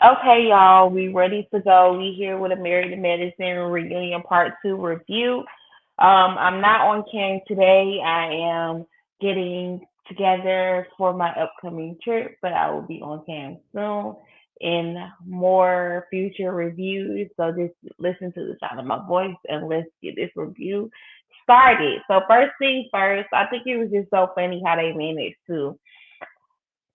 Okay, y'all, we ready to go. We here with a Married to Medicine reunion part two review. I'm not on cam today. I am getting together for my upcoming trip, but I will be on cam soon in more future reviews. So just listen to the sound of my voice and let's get this review started. So first thing first, I think it was just so funny how they managed to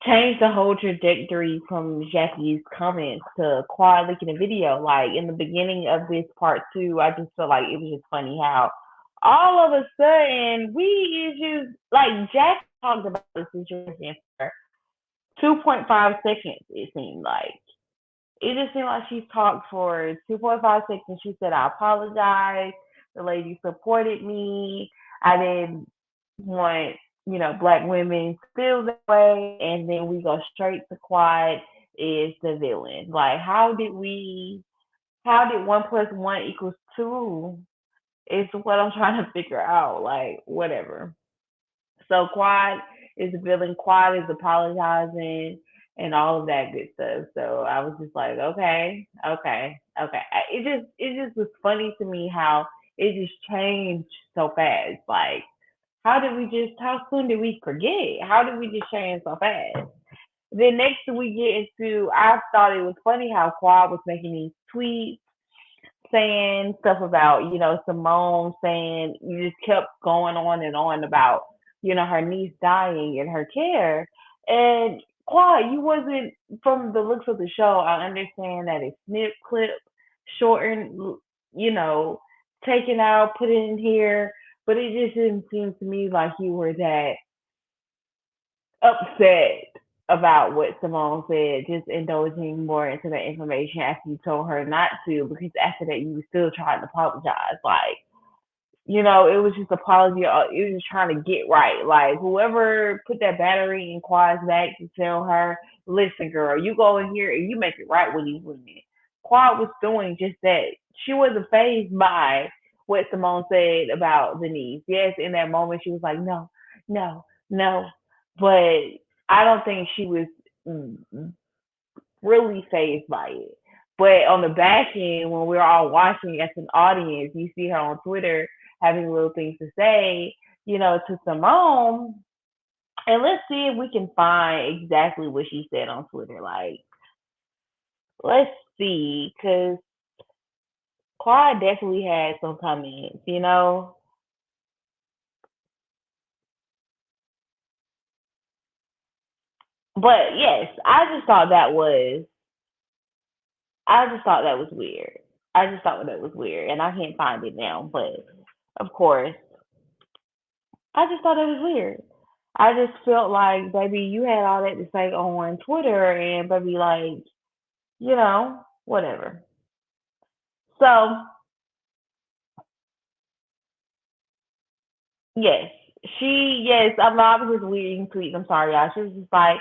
changed the whole trajectory from Jackie's comments to Quad leaking the video. Like in the beginning of this part two, I just feel like it was just funny how all of a sudden we is just like Jackie talked about the situation for 2.5 seconds. It seemed like it just seemed like she talked for 2.5 seconds. She said, "I apologize. The lady supported me. I didn't want, black women to feel that way." And then we go straight to Quad is the villain. Like, how did one plus one equals two? Is what I'm trying to figure out. Like, whatever. So Quad is the villain. Quad is apologizing and all of that good stuff. So I was just like, okay, okay, okay. It just was funny to me how it just changed so fast. Like, how soon did we forget? How did we just change so fast? Then next we get into, I thought it was funny how Quad was making these tweets saying stuff about, Simone saying you just kept going on about, her niece dying and her care. And Quad, you wasn't from the looks of the show, I understand that it's snip clip, shortened, you know, taken out, put in here, but it just didn't seem to me like you were that upset about what Simone said, just indulging more into the information after you told her not to, because after that you were still trying to apologize. Like, it was just apology. It was just trying to get right. Like, whoever put that battery in Quad's back to tell her, listen, girl, you go in here and you make it right with these women. Quad was doing just that. She wasn't phased by what Simone said about Denise. Yes, in that moment she was like, no, no, no. But I don't think she was mm, really phased by it. But on the back end, when we're all watching as an audience, you see her on Twitter having little things to say, to Simone. And let's see if we can find exactly what she said on Twitter. Like, let's see, because Claude definitely had some comments. But yes, I just thought that was weird. I just thought that was weird, and I can't find it now. But of course, I just thought it was weird. I just felt like, baby, you had all that to say on Twitter, and baby, like, whatever. So yes, I was just reading tweets. I'm sorry, y'all. She was just like,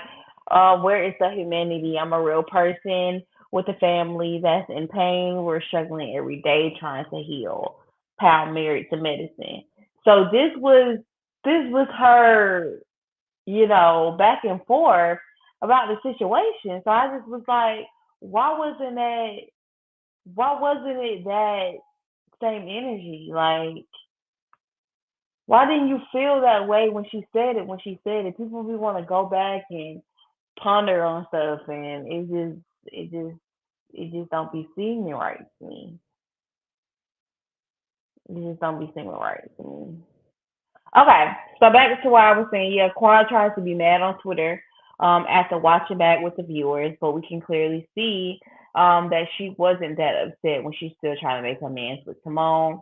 where is the humanity? I'm a real person with a family that's in pain. We're struggling every day trying to heal. Pal married to medicine. So this was her, back and forth about the situation. So I just was like, why wasn't that? Why wasn't it that same energy? Like, why didn't you feel that way when she said it? When she said it, people we want to go back and ponder on stuff, and it just don't be seeming right to me. It just don't be seeming right to me. Okay, so back to what I was saying. Yeah, Quad tries to be mad on Twitter after watching back with the viewers, but we can clearly see that she wasn't that upset when she's still trying to make amends with Simone.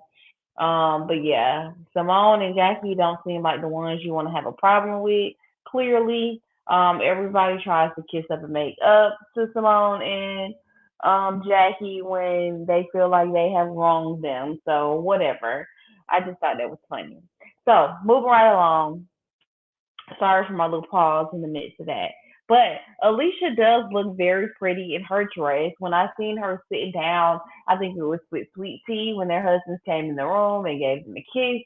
But yeah, Simone and Jackie don't seem like the ones you want to have a problem with. Clearly, everybody tries to kiss up and make up to Simone and Jackie when they feel like they have wronged them. So whatever. I just thought that was funny. So moving right along. Sorry for my little pause in the midst of that. But Alicia does look very pretty in her dress. When I seen her sitting down, I think it was with Sweet Tea when their husbands came in the room and gave them a kiss.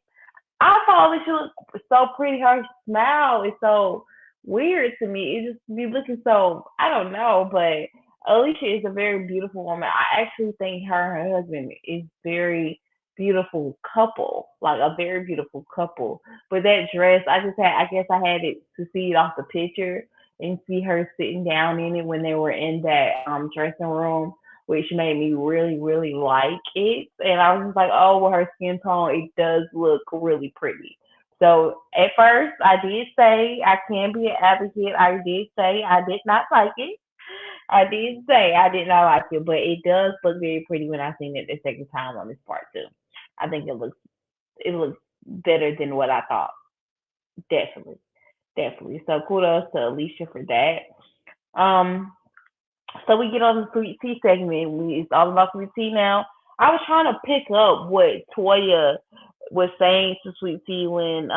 I thought Alicia looked so pretty. Her smile is so weird to me. It just be looking so, I don't know, but Alicia is a very beautiful woman. I actually think her and her husband is very beautiful couple, like a very beautiful couple. But that dress, I guess I had it to see it off the picture and see her sitting down in it when they were in that dressing room, which made me really, really like it. And I was just like, oh, with her skin tone, it does look really pretty. So at first, I did say I can be an advocate. I did say I did not like it. I did say I did not like it, but it does look very pretty when I seen it the second time on this part too. I think it looks better than what I thought. Definitely, definitely. So kudos to Alicia for that. Um, so we get on the sweet tea segment. It's all about sweet tea now. I was trying to pick up what Toya was saying to Sweet Tea when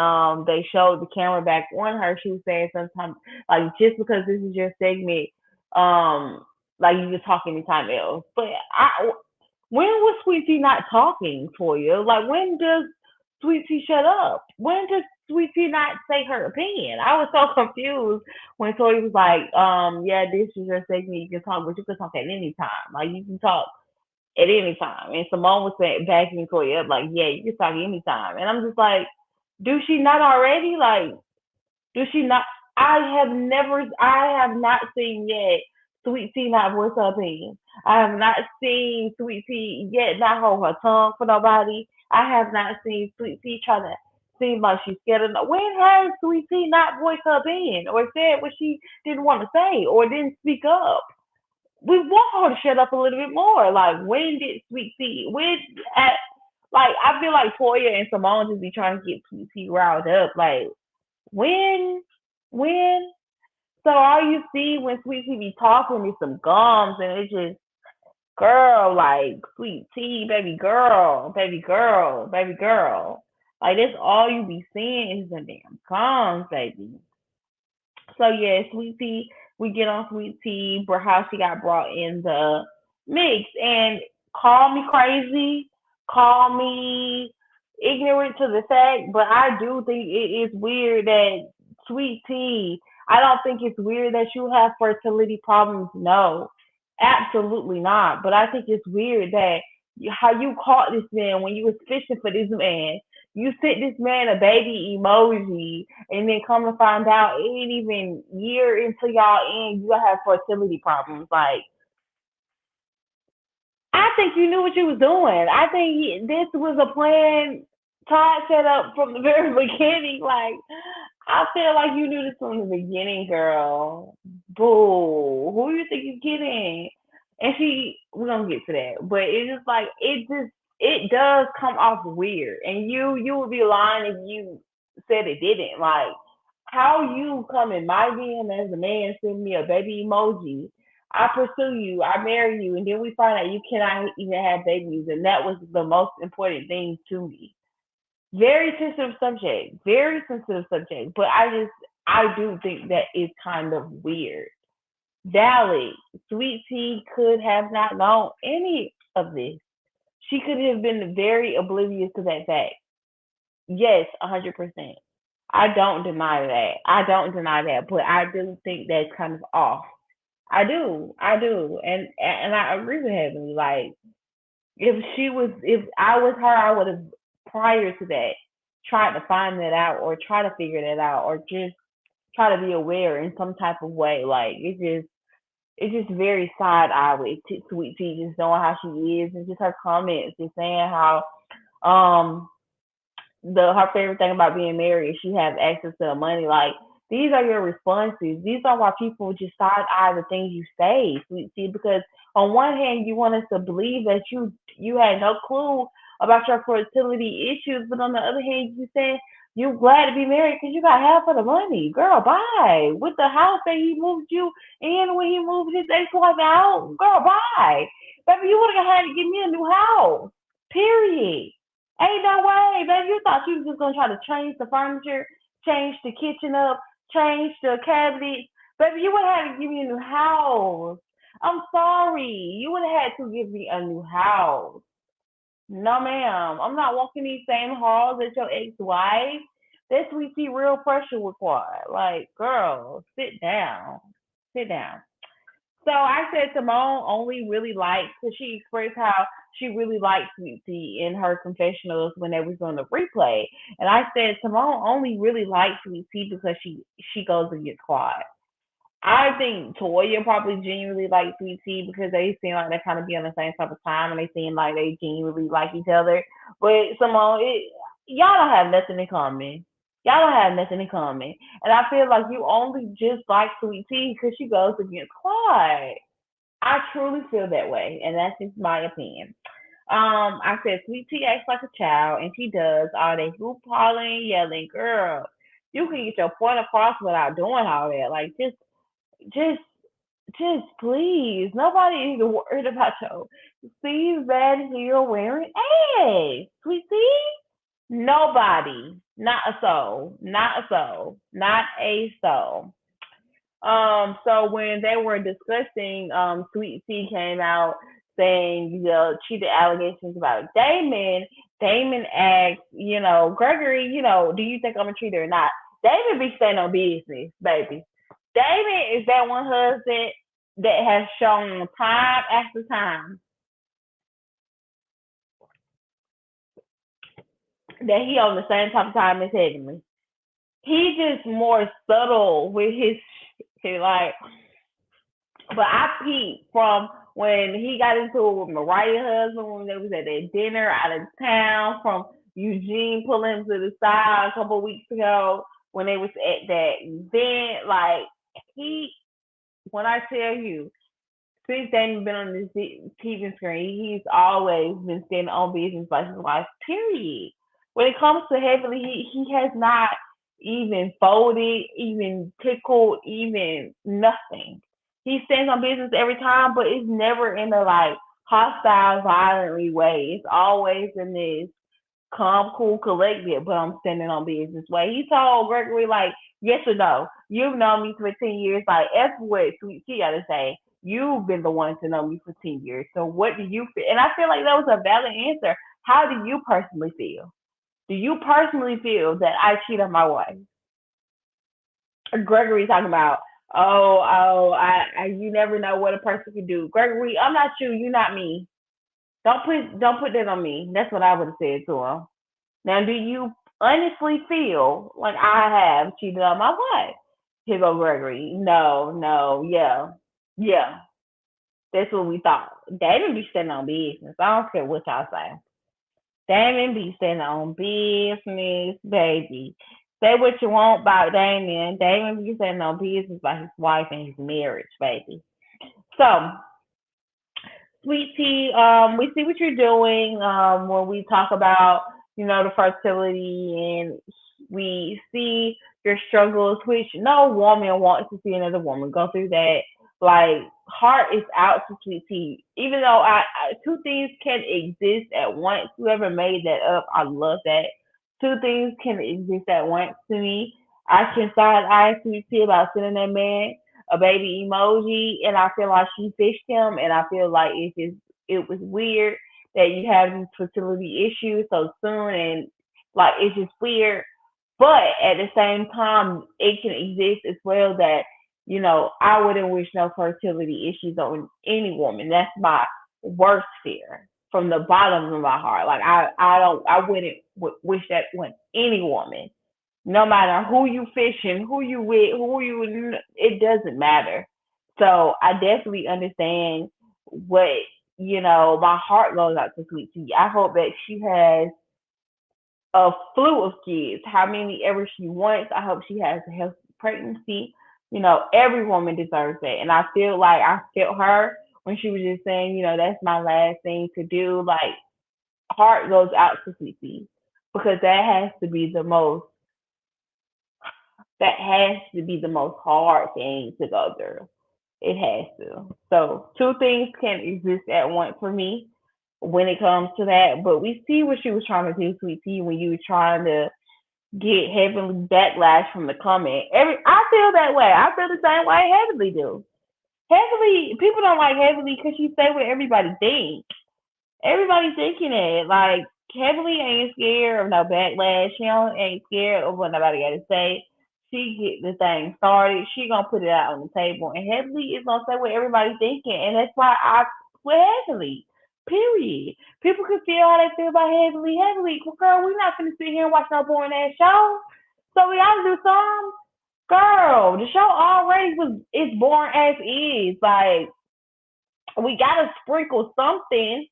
they showed the camera back on her. She was saying sometimes like just because this is your segment, um, like you can talk anytime else. But when was Sweet Tea not talking, Toya? Like when does Sweet Tea shut up? When does Sweet Tea not say her opinion? I was so confused when Toya was like, yeah, this is your segment, you can talk, but you can talk at any time. Like you can talk at any time. And Simone was saying, backing Toya up, like, yeah, you can talk anytime. And I'm just like, do she not already? Like, does she not? I have not seen yet Sweet Tea not voice her opinion. I have not seen Sweet Tea yet not hold her tongue for nobody. I have not seen Sweet Tea try to seem like she's scared of no. When has Sweet Tea not voiced her opinion or said what she didn't want to say or didn't speak up? We want her to shut up a little bit more. Like when did Sweet Tea? When at like I feel like Toya and Simone just be trying to get Sweet Tea riled up. Like when? When? So all you see when Sweet Tea be talking is some gums and it's just girl, like Sweet Tea, baby girl, baby girl, baby girl. Like that's all you be seeing is the damn gums, baby. So yeah, Sweet Tea, we get on Sweet Tea, how she got brought in the mix, and call me crazy, call me ignorant to the fact, but I do think it is weird that Sweet Tea. I don't think it's weird that you have fertility problems. No, absolutely not. But I think it's weird that how you caught this man when you was fishing for this man. You sent this man a baby emoji and then come to find out, it ain't even year into y'all in, you have fertility problems. Like, I think you knew what you was doing. I think this was a plan Todd set up from the very beginning. Like, I feel like you knew this from the beginning, girl. Boo. Who you think you're kidding? And we're gonna get to that, but it's just like it does come off weird, and you would be lying if you said it didn't. Like, how you come in my DM as a man, send me a baby emoji, I pursue you, I marry you, and then we find out you cannot even have babies, and that was the most important thing to me. Very sensitive subject, very sensitive subject, but I do think that is kind of weird. Valid. Sweet Tea could have not known any of this. She could have been very oblivious to that fact. Yes, 100%. I don't deny that. I don't deny that, but I do think that's kind of off. I do, and I agree with Heavenly. Like, if I was her, I would have prior to that tried to find that out or try to figure that out or just try to be aware in some type of way. Like it's just very side eye with Sweet Tea, just knowing how she is and just her comments, just saying how um her favorite thing about being married is she has access to the money. Like these are your responses. These are why people just side eye the things you say, Sweet Tea, because on one hand you want us to believe that you had no clue about your fertility issues, but on the other hand you say you glad to be married because you got half of the money. Girl, bye. With the house that he moved you in when he moved his ex-wife out. Girl, bye. Baby, you would have had to give me a new house. Period. Ain't no way, baby. You thought you was just gonna try to change the furniture, change the kitchen up, change the cabinets. Baby, you would have had to give me a new house. I'm sorry. You would have had to give me a new house. No, ma'am. I'm not walking these same halls as your ex-wife. That's we see real pressure required. Like, girl, sit down. Sit down. So I said Simone only really likes, because she expressed how she really liked Sweet Tea in her confessionals when they was on the replay. And I said Simone only really likes Sweet Tea because she goes and gets quiet. I think Toya probably genuinely like Sweet Tea because they seem like they kind of be on the same type of time and they seem like they genuinely like each other. But Simone, y'all don't have nothing in common. Y'all don't have nothing in common. And I feel like you only just like Sweet Tea because she goes against Clyde. I truly feel that way, and that's just my opinion. I said Sweet Tea acts like a child, and she does all that hoop hollering, yelling. Girl, you can get your point across without doing all that. Like just, just please. Nobody is worried about your Steve Van Hill wearing ass. Sweet Tea. Nobody. Not a soul. Not a soul. Not a soul. So when they were discussing, Sweet Tea came out saying, cheated allegations about Damon. Damon asked, Gregory, do you think I'm a cheater or not? Damon be staying on business, baby. Damon is that one husband that has shown time after time that he on the same type of time as Heavenly. He just more subtle with his like. But I peeped from when he got into it with Mariah's husband when they was at that dinner out of town, from Eugene pulling him to the side a couple of weeks ago when they was at that event. Like he, when I tell you, since they've been on this TV screen, he's always been standing on business like his wife. Period. When it comes to Heavenly, he has not even folded, even tickled, even nothing. He stands on business every time, but it's never in a like hostile, violently way. It's always in this calm, cool, collected, but I'm standing on business way. He told Gregory, like, yes or no. You've known me for 10 years. Like, that's what Sweet Tea got to say. You've been the one to know me for 10 years. So what do you feel? And I feel like that was a valid answer. How do you personally feel? Do you personally feel that I cheat on my wife? Gregory talking about, you never know what a person can do. Gregory, I'm not you. You not me. Don't put that on me. That's what I would have said to him. Now, do you honestly feel like I have cheated on my wife? Here go Gregory. No, no, yeah, yeah. That's what we thought. Damon be standing on business. I don't care what y'all say. Damon be standing on business, baby. Say what you want about Damon. Damon be standing on business about his wife and his marriage, baby. So, Sweet Tea, we see what you're doing when we talk about, the fertility, and we see your struggles, which no woman wants to see another woman go through that. Like, heart is out to Sweet Tea. Even though two things can exist at once. Whoever made that up, I love that. Two things can exist at once to me. I can side eye Sweet Tea about sending that man a baby emoji, and I feel like she fished him, and I feel like it was weird that you have these fertility issues so soon, and like it's just weird. But at the same time, it can exist as well that I wouldn't wish no fertility issues on any woman. That's my worst fear from the bottom of my heart. Like I wouldn't wish that on any woman, no matter who you fishing, who you with, who you, it doesn't matter. So I definitely understand what, my heart goes out to Sweet Tea. I hope that she has a slew of kids, how many ever she wants. I hope she has a healthy pregnancy. Every woman deserves that. And I feel like I felt her when she was just saying, that's my last thing to do. Like, heart goes out to Sweet Tea because that has to be the most hard thing to go through. It has to. So two things can exist at once for me when it comes to that. But we see what she was trying to do, Sweet Tea, when you were trying to get heavily backlash from the comment. I feel that way. I feel the same way Heavenly do. Heavenly, people don't like Heavenly because she say what everybody thinks. Everybody thinking it. Like, Heavenly ain't scared of no backlash. She ain't scared of what nobody got to say. she get the thing started. She gonna put it out on the table, and Heavenly is gonna say what everybody thinking, and that's why I with Heavenly. Period. People can feel how they feel about Heavenly. Heavenly, well, girl, we not gonna sit here and watch no boring ass show. So we gotta do some. Girl, the show already was it's boring as is. Like we gotta sprinkle something.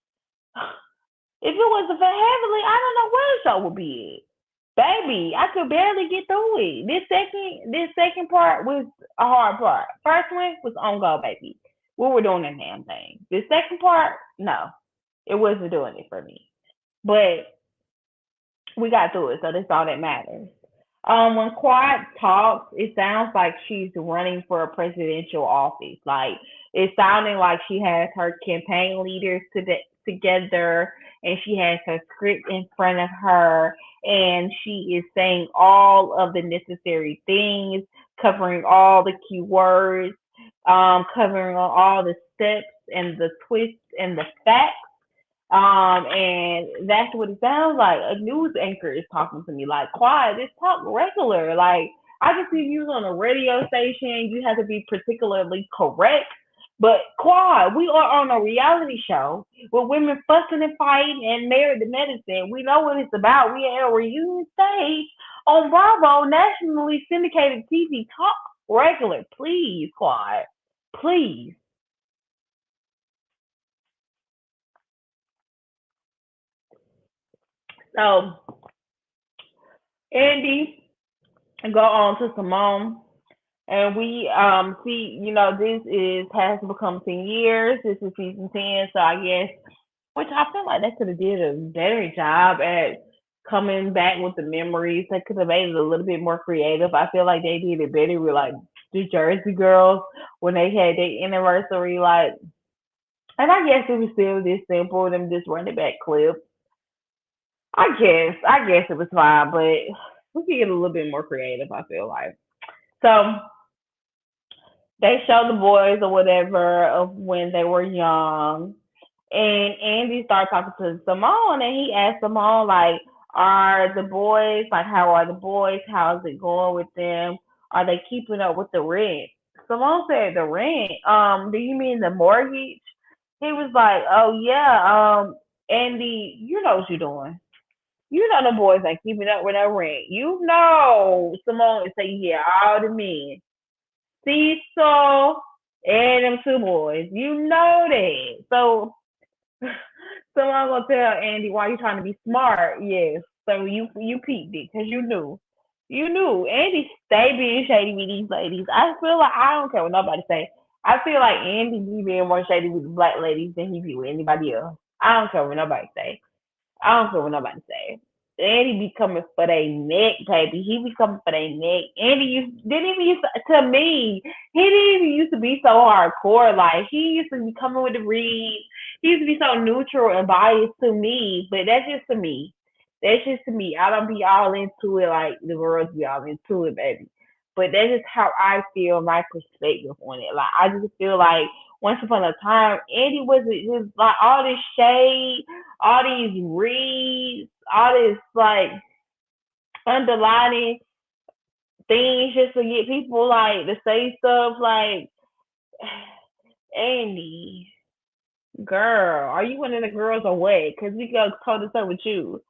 If it wasn't for Heavenly, I don't know where the show would be at. Baby, I could barely get through it. This second part was a hard part. First one was on go, baby. We were doing the damn thing. The second part, no, it wasn't doing it for me. But we got through it, so that's all that matters. When Quad talks, it sounds like she's running for a presidential office. Like it's sounding like she has her campaign leaders together, and she has her script in front of her, and she is saying all of the necessary things, covering all the key words, covering all the steps and the twists and the facts, and that's what it sounds like. A news anchor is talking to me like, quiet, just talk regular. Like, I can see you on a radio station, you have to be particularly correct. But quiet, we are on a reality show with women fussing and fighting and married to medicine. We know what it's about. We are at a reunion stage on Bravo, nationally syndicated TV. Talk regular, please, quiet, please. So, Andy, go on to Simone. And we see, this is has become 10 years. This is season 10, so I guess which I feel like they could have did a better job at coming back with the memories. They could have made it a little bit more creative. I feel like they did it better with like the Jersey Girls when they had their anniversary. Like, and I guess it was still this simple. Them just running back clips. I guess it was fine, but we could get a little bit more creative. I feel like so. They show the boys or whatever of when they were young. And Andy started talking to Simone and he asked Simone, like, are the boys, like, how are the boys? How's it going with them? Are they keeping up with the rent? Simone said, the rent? Do you mean the mortgage? He was like, oh, yeah, Andy, you know what you're doing. You know the boys ain't keeping up with that rent. You know Simone would say, yeah, all the men. Cecil and them two boys. You know that. So someone gonna tell Andy why you trying to be smart. Yes. So you peeped it because you knew. You knew. Andy stay being shady with these ladies. I feel like I don't care what nobody say. I feel like Andy be being more shady with the black ladies than he be with anybody else. I don't care what nobody say. I don't care what nobody say. Andy be coming for their neck, baby. He be coming for their neck. Andy didn't even used to me. He didn't even used to be so hardcore. Like he used to be coming with the reads. He used to be so neutral and biased to me. But that's just to me. That's just to me. I don't be all into it like the girls be all into it, baby. But that's just how I feel, my perspective on it. Like I just feel like once upon a time, Andy was just like all this shade, all these reads, all this like underlining things just to get people like to say stuff like, Andy, girl, are you one of the girls or what? Because we go toe to toe with you.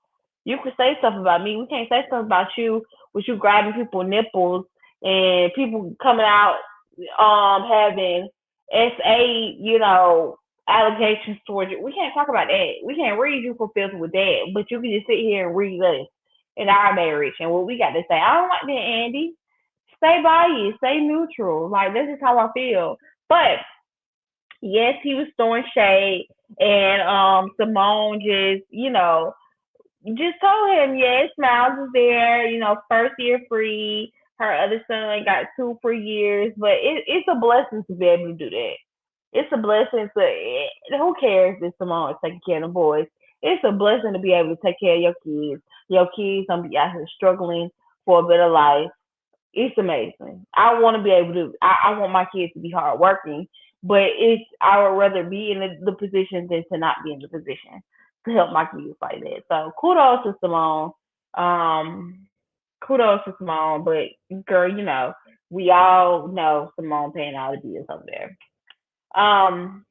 You could say stuff about me. We can't say stuff about you with you grabbing people's nipples and people coming out having SA, allegations towards you. We can't talk about that. We can't read you for filth with that. But you can just sit here and read us in our marriage and what we got to say. I don't like that, Andy. Stay biased, stay neutral. Like this is how I feel. But yes, he was throwing shade and Simone just told him, yes, Miles is there, first year free. Her other son got 2 free years, but it's a blessing to be able to do that. It's a blessing to, who cares if Simone is taking care of the boys? It's a blessing to be able to take care of your kids. Your kids gonna be out here struggling for a better life. It's amazing. I want to be able to, I want my kids to be hardworking, but I would rather be in the position than to not be in the position to help my kids like that. So kudos to Simone. Um, kudos to Simone, but girl, we all know Simone paying all the bills over there. Um,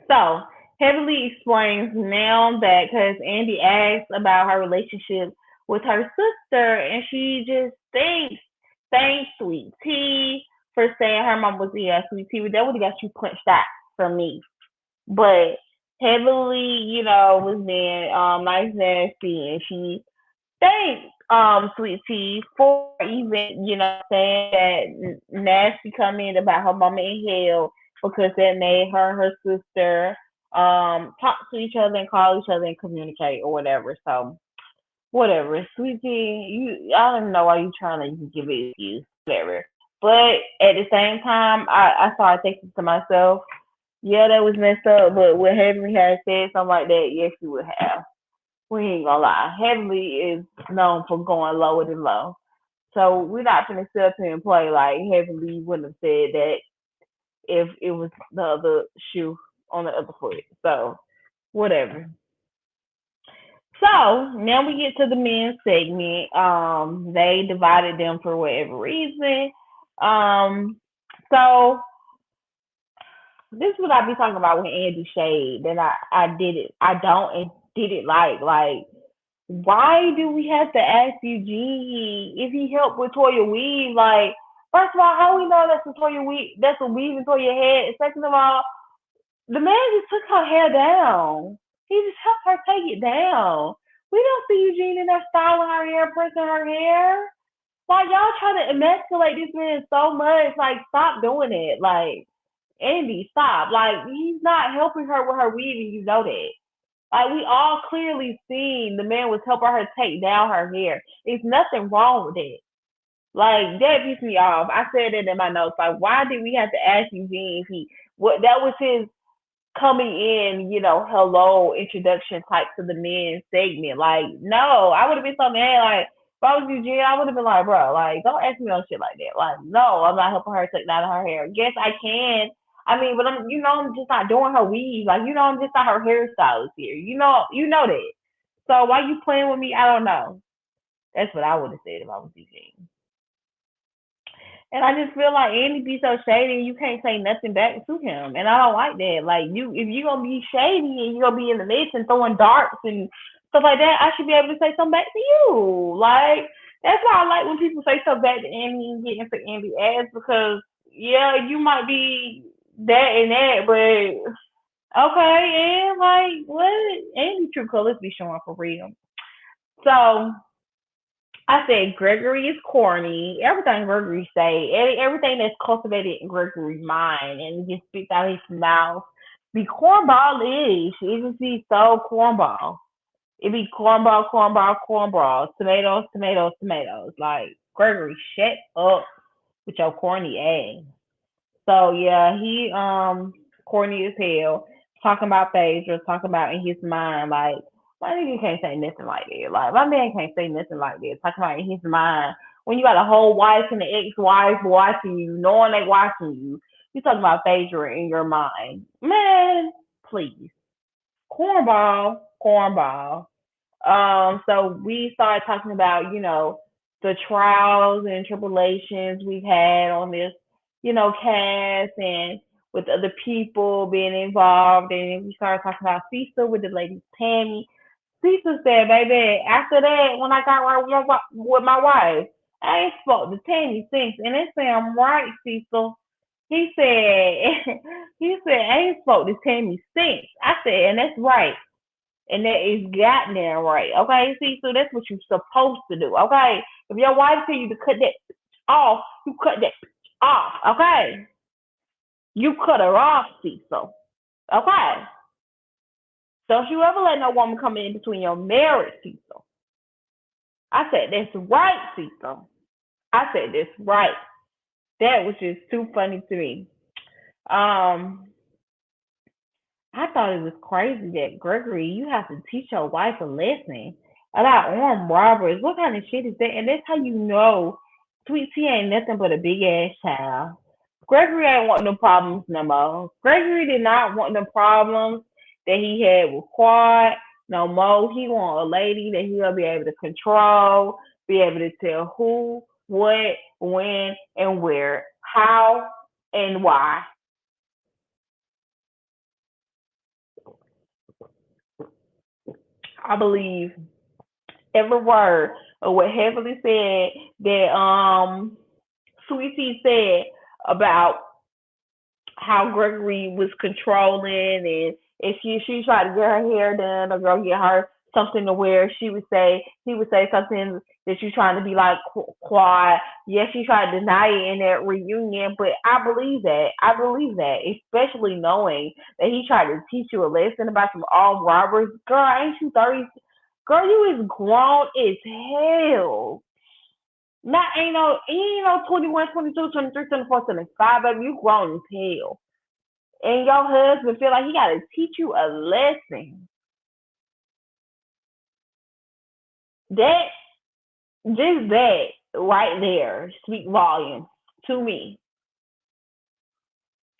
so Heavenly explains now that because Andy asks about her relationship with her sister, and she just thanks Sweet Tea for saying her mom was Sweet Tea, but that would have got you punched out from me. But Heavenly, was being nice nasty, and she thanked Sweet Tea for even, saying that nasty comment about her mama in hell because that made her and her sister talk to each other and call each other and communicate or whatever. So whatever. Sweet Tea, I don't even know why you trying to give it excuse. Whatever. But at the same time, I started thinking to myself, yeah, that was messed up, but would Heavenly have said something like that? Yes, she would have. We ain't gonna lie. Heavenly is known for going lower than low. So we're not gonna sit up here and play like Heavenly wouldn't have said that if it was the other shoe on the other foot. So whatever. So now we get to the men's segment. They divided them for whatever reason. Um, so this is what I be talking about with Andy Shade that I did it. I don't and did it like why do we have to ask Eugene if he helped with Toya weave? Like, first of all, how we know that's a Toya weave? That's a weave in Toya head. And second of all, the man just took her hair down. He just helped her take it down. We don't see Eugene in there styling her hair, pressing her hair. Like y'all try to emasculate this man so much. Like, stop doing it. Like, Andy, stop. Like, he's not helping her with her weaving. You know that. Like we all clearly seen the man was helping her take down her hair. There's nothing wrong with it. Like that pissed me off. I said it in my notes. Like, why did we have to ask Eugene if he what that was his coming in, hello introduction type to the men segment. Like, no, I would have been so mad. Like, if I was Eugene, I would have been like, bro, like, don't ask me no shit like that. Like, no, I'm not helping her take down her hair. Yes, I can. I mean, but I'm just not doing her weave. Like, I'm just not her hairstylist here. You know that. So why you playing with me? I don't know. That's what I would have said if I was Eugene. And I just feel like Andy be so shady and you can't say nothing back to him. And I don't like that. Like if you gonna be shady and you gonna be in the mix and throwing darts and stuff like that, I should be able to say something back to you. Like that's why I like when people say stuff back to Andy and get into Andy ass because yeah, you might be that and that, but okay, and like what Andy true colors be showing for real. So I said Gregory is corny. Everything Gregory say, everything that's cultivated in Gregory's mind, and he just spits out his mouth. Be cornball-ish. It just be so cornball. It be cornball, cornball, cornball. Tomatoes, tomatoes, tomatoes. Like Gregory, shut up with your corny ass. So yeah, he corny as hell. Talking about Phaedra, talking about in his mind, like my nigga can't say nothing like that. Like my man can't say nothing like that. Talking about in his mind. When you got a whole wife and an ex-wife watching you, knowing they watching you, you talking about Phaedra in your mind. Man, please. Cornball, cornball. So we started talking about, the trials and tribulations we've had on this, cast and with other people being involved. And we started talking about Cecil with the lady Tammy. Cecil said, baby, after that, when I got right with my wife, I ain't spoke to Tammy since. And they say I'm right, Cecil. He said, he said, I ain't spoke to Tammy since. I said, and that's right. And that is goddamn right. Okay, see, so that's what you're supposed to do. Okay, if your wife tell you to cut that off, you cut that off. Okay, you cut her off, Cecil. Okay, don't you ever let no woman come in between your marriage, Cecil. I said that's right, Cecil. I said that's right. That was just too funny to me. Um, I thought it was crazy that Gregory, you have to teach your wife a lesson about armed robbers. What kind of shit is that? And that's how you know Sweet Tea ain't nothing but a big ass child. Gregory ain't want no problems no more. Gregory did not want the problems that he had with Quad no more. He want a lady that he'll be able to control. be able to tell who, what, when, and where, how, and why. I believe every word of what Heavenly said that Sweetie said about how Gregory was controlling, and if she tried to get her hair done or go get her something to wear, he would say something that you trying to be like quiet. Yes, she tried to deny it in that reunion, but I believe that. I believe that, especially knowing that he tried to teach you a lesson about some armed robbers. Girl, ain't you 30? Girl, you is grown as hell. Not ain't no 21, 22, 23, 24, 25, baby. You grown as hell. And your husband feel like he gotta teach you a lesson. That just that right there speak volumes to me.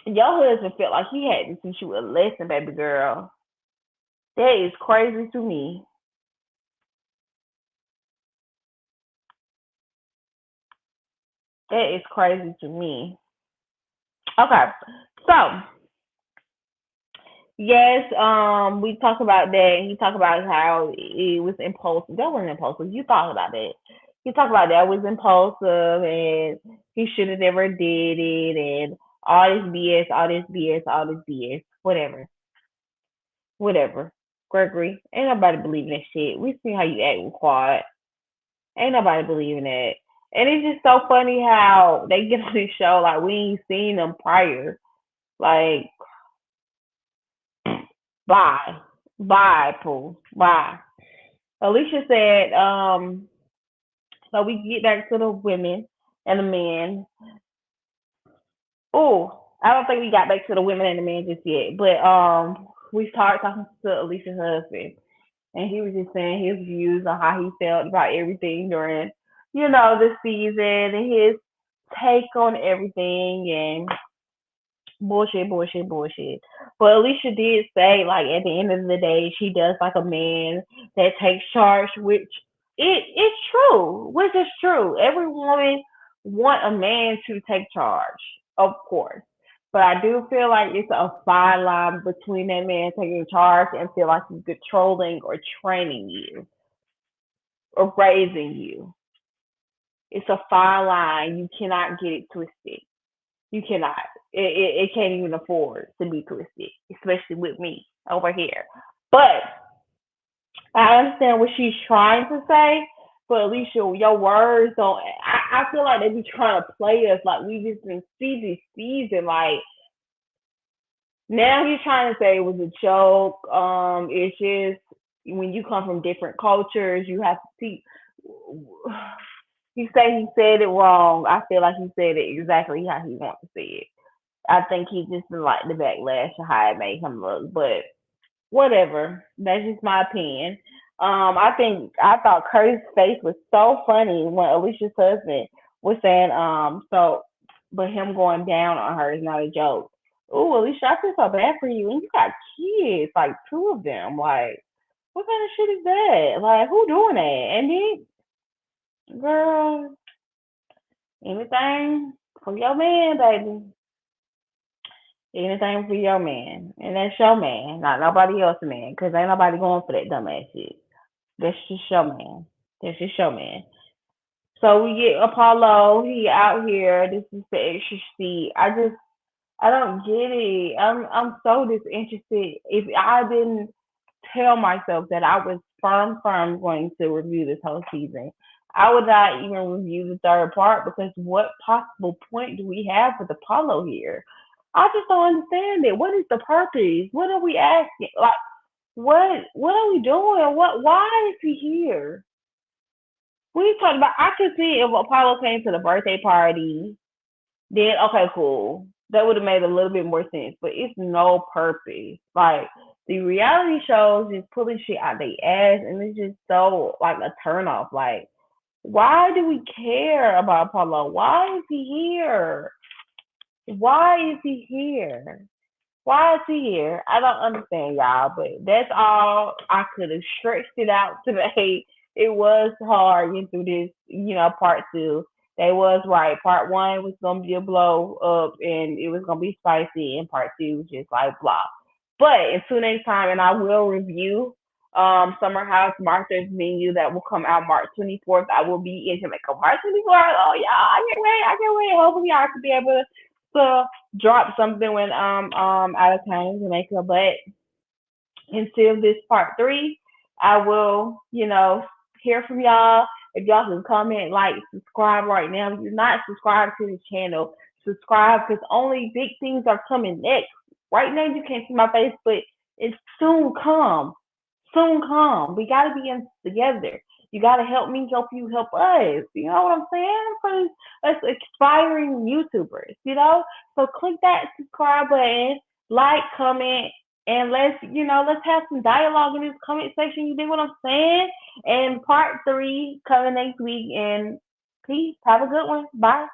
Your husband felt like he had to teach you a lesson, baby girl. That is crazy to me. That is crazy to me. Okay. So yes, we talked about that, and you talked about how it was impulsive. That wasn't impulsive. You talked about that. You talked about that was impulsive, and he should have never did it, and all this BS, all this BS, all this BS, whatever, whatever. Gregory, ain't nobody believing that shit. We see how you act with Quad. Ain't nobody believing that. And it's just so funny how they get on this show like we ain't seen them prior. Like, bye, bye, Pooh, bye. Alicia said, so we get back to the women and the men. Oh, I don't think we got back to the women and the men just yet, but we started talking to Alicia's husband, and he was just saying his views on how he felt about everything during, the season, and his take on everything, and bullshit, bullshit, bullshit. But Alicia did say, like, at the end of the day, she does like a man that takes charge, which it's true, which is true. Every woman want a man to take charge, of course. But I do feel like it's a fine line between that man taking charge and feel like he's controlling or training you or raising you. It's a fine line. You cannot get it twisted. You cannot. It can't even afford to be twisted, especially with me over here. But I understand what she's trying to say. But Alicia, your words don't. I feel like they be trying to play us like we just didn't see this season. Like now he's trying to say it was a joke. It's just when you come from different cultures, you have to see. He say he said it wrong. I feel like he said it exactly how he wants to say it. I think he just didn't like the backlash of how it made him look, but whatever. That's just my opinion. I thought Curtis' face was so funny when Alicia's husband was saying, but him going down on her is not a joke. Ooh, Alicia, I feel so bad for you. And you got kids, like two of them. Like, what kind of shit is that? Like, who doing that? And then, girl, anything for your man, baby. Anything for your man. And that's your man, not nobody else's man. Because ain't nobody going for that dumbass shit. That's just your man. That's just your man. So we get Apollo. He out here. This is the extra seat. I don't get it. I'm so disinterested. If I didn't tell myself that I was firm going to review this whole season, I would not even review the third part because what possible point do we have with Apollo here? I just don't understand it. What is the purpose? What are we asking? Like what are we doing? Why is he here? We talked about I could see if Apollo came to the birthday party, then okay, cool. That would have made a little bit more sense. But it's no purpose. Like the reality shows is pulling shit out their ass and it's just so like a turn off. Like, why do we care about Apollo? Why is he here? Why is he here? Why is he here? I don't understand y'all, but that's all. I could have stretched it out today it was hard getting through this, part two. They was right. Part one was gonna be a blow up and it was gonna be spicy, and part two was just like blah. But until next time, and I will review Summer House Martha's Menu that will come out March 24th. I will be in Jamaica March 24th. Oh yeah, I can't wait. I can't wait. Hopefully I could be able to drop something when out of town in Jamaica. But until this part three, I will, hear from y'all. If y'all can comment, like, subscribe right now. If you're not subscribed to the channel, subscribe because only big things are coming next. Right now, you can't see my face, but it's soon come. Soon come. We gotta be in together. You gotta help me, help you, help us. You know what I'm saying? For us aspiring YouTubers, So click that subscribe button, like, comment, and let's have some dialogue in this comment section. You dig what I'm saying? And part three coming next week. And peace. Have a good one. Bye.